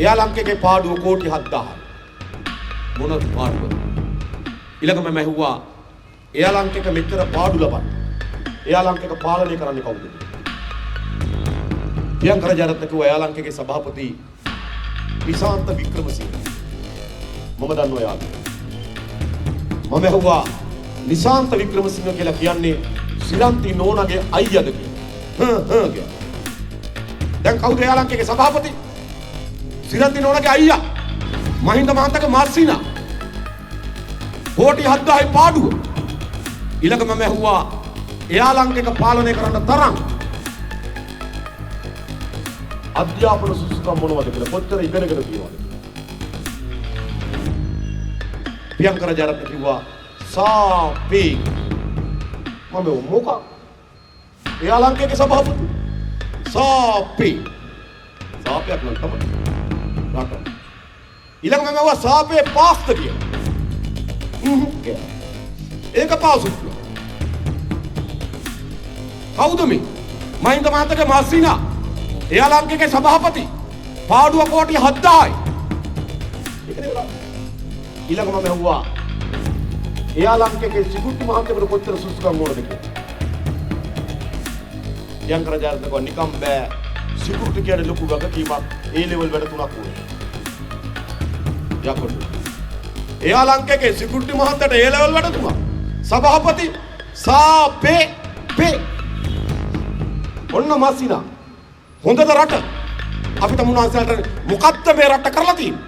එයා ලංකේගේ පාඩුව කෝටි 7000. මොනවද පාඩුව? ඊළඟම මම ඇහුවා එයා ලංකේක මෙච්චර පාඩු ලබන්න. එයා ලංකේක පාලනය කරන්නේ කවුද? ප්‍රියංකර ජයරත්න කිව්වා එයා ලංකේගේ සභාපති නිශාන්ත වික්‍රමසිංහ. මම දන්නවා එයාට. මම ඇහුවා නිශාන්ත වික්‍රමසිංහ කියලා කියන්නේ ශ්‍රීලන්ති නෝනාගේ අයියාද කියලා. දැන් කවුද එයා ලංකේගේ සභාපති? ශ්‍රීලන්ති නෝනාගේ අයියා. මහින්ද මහත්තයාගේ මාසිනා. කෝටි 7000යි පාඩුව. ඊළඟ මම ඇහුවා එයා ලංකේක පාලනය කරන්න තරම් අධ්‍යාපන සුසුකම් මොනවද කියලා කොච්චර ඉගෙනගෙන තියෙනවද? ප්‍රියංකර ජයරත්න කිව්වා සාපේ. මම මොකක්? එයා ලංකේගේ සභාපති සාපේ. සාපයක් නම් තමයි. රට. ඊළඟ මම ඇහුවා සාපේ පාස්ද කියලා. ඒක පාසුත්. කවුද මේ? මහින්ද මහත්තයාගේ මාසිනා. එයා ලංකේගේ සභාපති. පාඩුව කෝටි 7000යි. ඊළඟ මම ඇහුවා එයා ලංකේගේ සිකුට්ටි මහත්තයාට කොච්චර සුසුකම් ඕනද කියලා. ප්‍රියංකර ජයරත්න කිව්වා නිකම් බෑ. සිකුට්ටි කියන්නේ ලොකු වගකීමක්. ඒ ලෙවල් වැඩ තුනක් ඕනේ. යකඩ. එයා ලංකේගේ සිකුට්ටි මහත්තයාට ඒ ලෙවල් වැඩ තුනක්. සභාපති සාපේ පේ. ඔන්න මාසිනා. හොඳද රට? අපිට මුනාසලට මොකක්ද මේ රට කරලා තියෙන්නේ?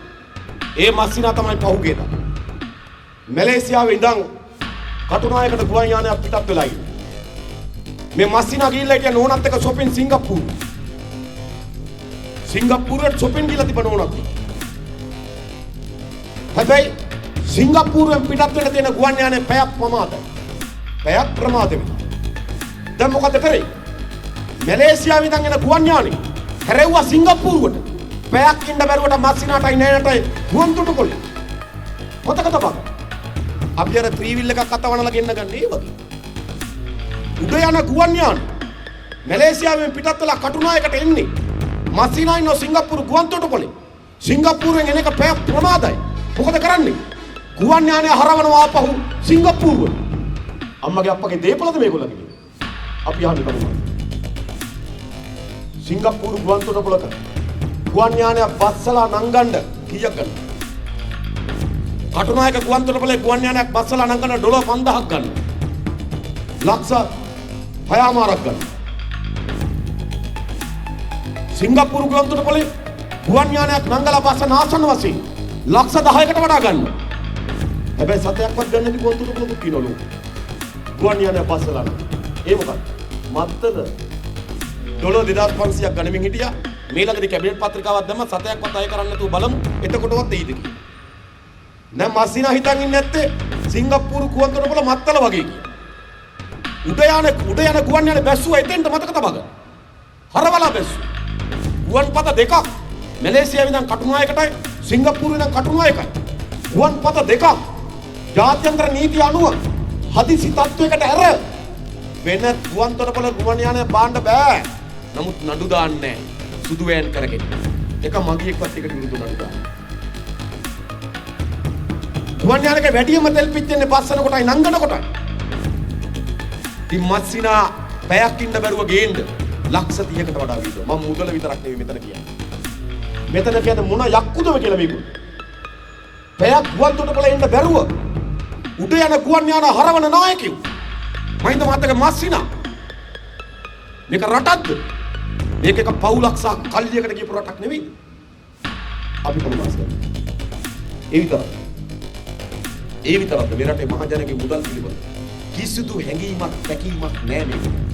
ඒ මාසිනා තමයි පහුගියද. මැලේසියාවේ ඉඳන් කටුනායකට ගුවන් යානයක් පිටත් වෙලා ඉන්නේ. මේ මාසිනා ගිහිල්ලා හිටිය නෝනත් එක්ක shopping සිංගප්පූරු. සිංගප්පූරුවට shopping ගිහලා තිබ්බ නෝනත්. හැබැයි සිංගප්පූරුවෙන් පිටත් වෙන්න තියෙන ගුවන් යානේ පැයක් ප්‍රමාදයි. පැයක් ප්‍රමාදෙයි. දැන් මොකද කරේ? මැලේසියාවේ ඉඳන් එන ගුවන් යානේ හැරෙව්වා සිංගප්පූරුවට. පැයක් ඉන්න බැරුවට මාසිනාටයි නෑනටයි ගුවන් තොටුපොළේ. මතකද බං? අපි අර ත්‍රිවිල් එකක් අතවනලා ගෙන්න ගන්න ඒ වගේ. උඩ යන ගුවන් යානේ මැලේසියාවෙන් පිටත් වෙලා කටුනායකට එන්නේ. මාසිනා ඉන්න සිංගප්පූරු ගුවන් තොටුපොළේ. සිංගප්පූරුවෙන් එන එක පැයක් ප්‍රමාදයි. මොකද කරන්නේ? ගුවන් යානේ හරවනවා ආපහු සිංගප්පූරුවට. අම්මගේ අප්පගේ දේපලද මේගොල්ලන්ගේ? අපි අහන්නේ කවුරුද? සිංගප්පූරු ගුවන් තොටුපොළක ගුවන් යානය බස්සලා නංගන්න කීයක් ගන්න? කටුනායක ගුවන් තොටුපොළේ ගුවන් යානයක් බස්සලා නංගන්න ඩොලර් 5000ක් ගන්න. ලක්ෂ 6මාරක් ගන්න. සිංගප්පූරු ගුවන් තොටුපොළේ ගුවන් යානයක් නංගලා බස්සන ආසන්න වශයෙන් ලක්ෂ 10කට වඩා ගන්න. හැබැයි සතයක්වත් ගන්න නැති ගුවන් තොටුපොළක කිනවලු. ගුවන් යානය බස්සලා නංගන. ඒ මොකක්ද? මත්තද? ඩොලර් 2500ක් ගණමින් හිටියා. මේ ළඟදී කැබිනට් පත්‍රිකාවක් දැම්ම සතයක්වත් අය කරන්න නැතුව බලමු එතකොටවත් එයිද කියලා. දැන් මාසිනා හිතන් ඉන්නේ නැත්තේ සිංගප්පූරු ගුවන් තොටුපොළ මත්තල වගේ කියලා. උඩ යන ගුවන් යානේ බැස්සුවා එතෙන්ට මතක තබගන්න. හරවලා බැස්සුවා. ගුවන් පත දෙකක් මැලේසියාවේ ඉඳන් කටුනායකටයි සිංගප්පූරුවේ ඉඳන් කටුනායකයි. ගුවන් පත දෙකක් ජාත්‍යන්තර නීතිය අනුව හදිසි තත්වයකට ඇර වෙන ගුවන් තොටුපොළ ගුවන් යානය බාන්න බෑ. නමුත් නඩු දාන්නේ සුදු වෑන් කරගෙන. එක මගියෙක්වත් එකට විරුද්ධ නඩු දාන්න. ගුවන් යානක වැඩියම තෙල් පිච්චෙන්නේ බස්සන කොටයි නංගන කොටයි. ඉතින් මාසිනා පැයක් ඉන්න බැරුව ගේන්න ලක්ෂ 30කට වඩා වීදුව. මම මුදල විතරක් නෙවෙයි මෙතන කියන්නේ. මෙතන කියන්නේ මොන යක්කුදම කියලා මේගොල්ලෝ. පැයක් ගුවන් තොටුපොළේ ඉන්න බැරුව උඩ යන ගුවන් යාන හරවන නායකයෝ. මහින්ද මහත්තයාගේ මාසිනා. මේක රටක්ද? මේක එක පවුලක් සහ කල්ලියකට ගියපු රටක් නෙවෙයි. අපි කොහොමද කරන්නේ? ඒ විතරක් මේ රටේ මහජනගේ මුදල් පිළිබඳ කිසිදු හැඟීමක් පැකීමක් නැහැ මේක.